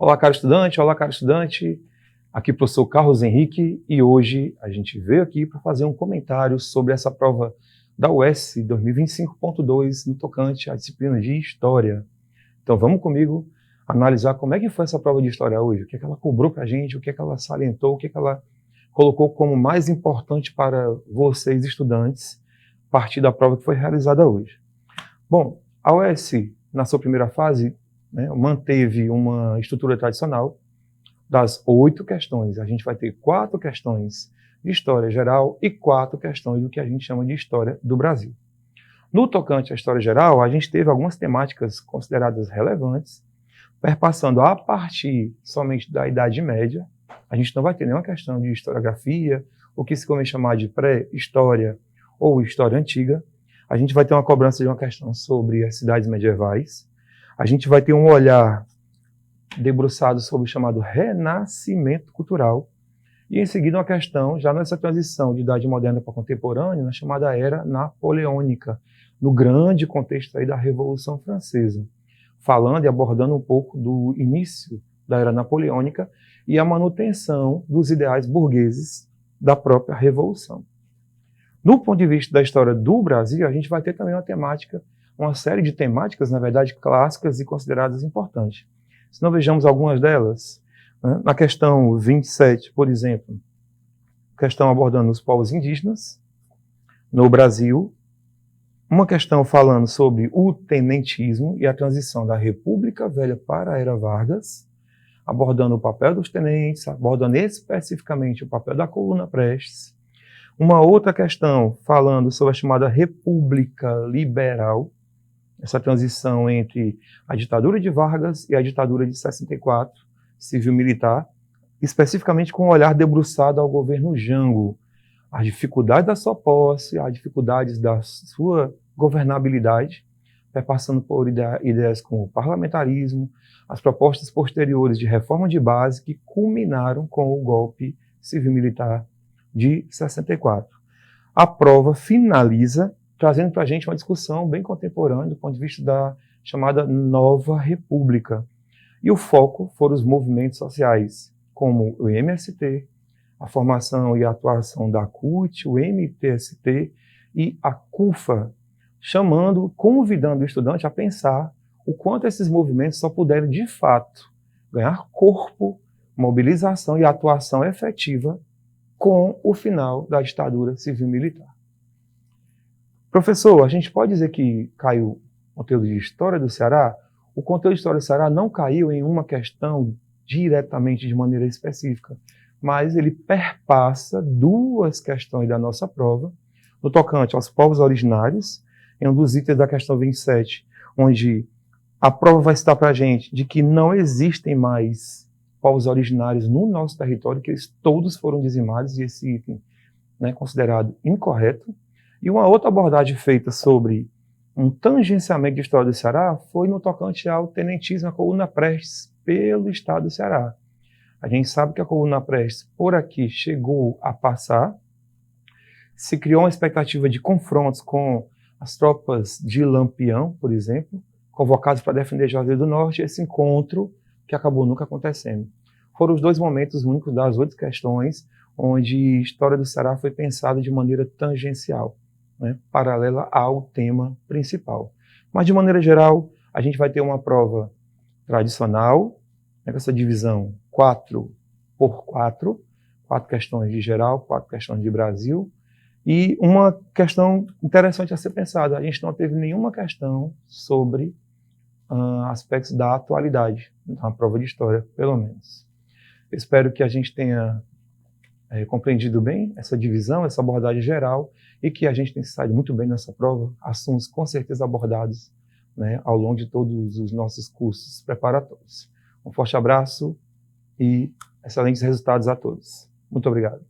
Olá, caro estudante, olá, caro estudante. Aqui o professor Carlos Henrique e hoje a gente veio aqui para fazer um comentário sobre essa prova da UES 2025.2 no tocante à disciplina de História. Então vamos comigo analisar como é que foi essa prova de História hoje, o que é que ela cobrou para a gente, o que é que ela salientou, o que é que ela colocou como mais importante para vocês estudantes a partir da prova que foi realizada hoje. Bom, a UES, na sua primeira fase, manteve uma estrutura tradicional das 8 questões. A gente vai ter 4 questões de História Geral e 4 questões do que a gente chama de História do Brasil. No tocante à História Geral, a gente teve algumas temáticas consideradas relevantes, perpassando a partir somente da Idade Média. A gente não vai ter nenhuma questão de historiografia, o que se come chamar de pré-história ou história antiga. A gente vai ter uma cobrança de uma questão sobre as cidades medievais. A gente vai ter um olhar debruçado sobre o chamado renascimento cultural. E em seguida uma questão, já nessa transição de idade moderna para contemporânea, na chamada Era Napoleônica, no grande contexto aí da Revolução Francesa, falando e abordando um pouco do início da Era Napoleônica e a manutenção dos ideais burgueses da própria Revolução. No ponto de vista da história do Brasil, a gente vai ter também uma série de temáticas, na verdade, clássicas e consideradas importantes. Se não vejamos algumas delas, na questão 27, por exemplo, questão abordando os povos indígenas no Brasil, uma questão falando sobre o tenentismo e a transição da República Velha para a Era Vargas, abordando o papel dos tenentes, abordando especificamente o papel da coluna Prestes. Uma outra questão falando sobre a chamada República Liberal, essa transição entre a ditadura de Vargas e a ditadura de 64, civil-militar, especificamente com um olhar debruçado ao governo Jango, as dificuldades da sua posse, as dificuldades da sua governabilidade, passando por ideias como o parlamentarismo, as propostas posteriores de reforma de base que culminaram com o golpe civil-militar de 64. A prova finaliza trazendo para a gente uma discussão bem contemporânea do ponto de vista da chamada Nova República. E o foco foram os movimentos sociais, como o MST, a formação e a atuação da CUT, o MTST e a CUFA, convidando o estudante a pensar o quanto esses movimentos só puderam, de fato, ganhar corpo, mobilização e atuação efetiva com o final da ditadura civil-militar. Professor, a gente pode dizer que caiu o conteúdo de História do Ceará? O conteúdo de História do Ceará não caiu em uma questão diretamente de maneira específica, mas ele perpassa 2 questões da nossa prova, no tocante aos povos originários, em um dos itens da questão 27, onde a prova vai citar para a gente de que não existem mais povos originários no nosso território, que eles todos foram dizimados, e esse item é considerado incorreto. E uma outra abordagem feita sobre um tangenciamento de História do Ceará foi no tocante ao tenentismo, a coluna Prestes, pelo estado do Ceará. A gente sabe que a coluna Prestes por aqui chegou a passar, se criou uma expectativa de confrontos com as tropas de Lampião, por exemplo, convocados para defender Juazeiro do Norte, esse encontro que acabou nunca acontecendo. Foram os 2 momentos únicos das 8 questões onde a História do Ceará foi pensada de maneira tangencial, paralela ao tema principal. Mas, de maneira geral, a gente vai ter uma prova tradicional, com essa divisão 4 por 4, 4 questões de geral, 4 questões de Brasil, e uma questão interessante a ser pensada: a gente não teve nenhuma questão sobre aspectos da atualidade, na prova de História, pelo menos. Eu espero que a gente tenha compreendido bem essa divisão, essa abordagem geral, e que a gente tenha saído muito bem nessa prova, assuntos com certeza abordados ao longo de todos os nossos cursos preparatórios. Um forte abraço e excelentes resultados a todos. Muito obrigado.